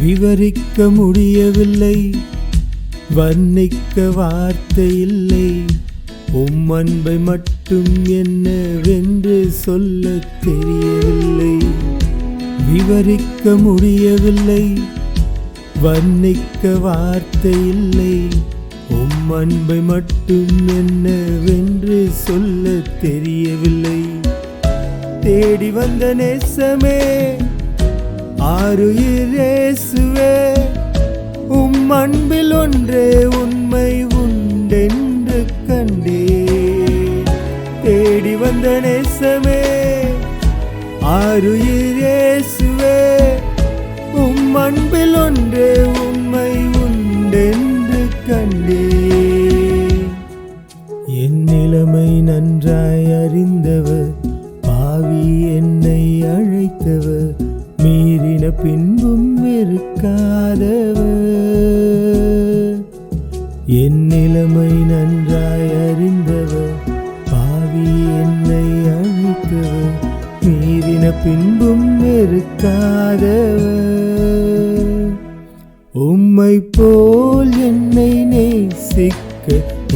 விவரிக்க முடியவில்லை, வர்ணிக்க வார்த்தை இல்லை. அன்பை மட்டும் என்னவென்று சொல்ல தெரியவில்லை. விவரிக்க முடியவில்லை, வர்ணிக்க வார்த்தை இல்லை. அன்பை மட்டும் என்னவென்று சொல்ல தெரியவில்லை. தேடி வந்த நேசமே, ஆருயிர் இயேசுவே, அன்பில் ஒன்றே உண்மை உண்டென்று கண்டே. தேடி வந்த நேசமே, ஆருயிர் இயேசுவே, அன்பில் ஒன்றே உண்மை உண்டென்று கண்டே. என் நிலைமை நன்றாய் அறிந்தவர், பாவி என்னை அழைத்தவர், மீறின பின்பும் வெறுக்காதவர். என் நிலைமை நன்றாய் அறிந்தவர், பாவி என்னை அழைத்தவர், மீறின பின்பும் வெறுக்காதவர். உம்மை போல் என்னை நேசிக்க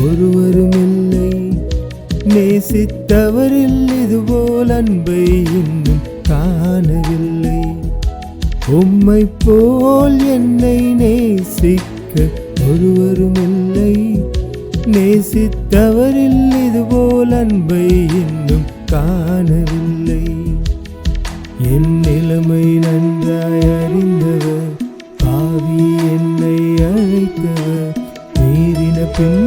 ஒருவரும் இல்லை, நேசித்தவரில் இதுபோல் அன்பை இன்னும் காணவில்லை. உம்மை போல் என்னை நேசிக்க ஒருவரும் இல்லை, நேசித்தவரில் இதுபோல் அன்பை இன்னும் காணவில்லை. என் நிலைமை நன்றாய் அறிந்தவர், பாவி என்னை அழைத்தவர், மீறின பின்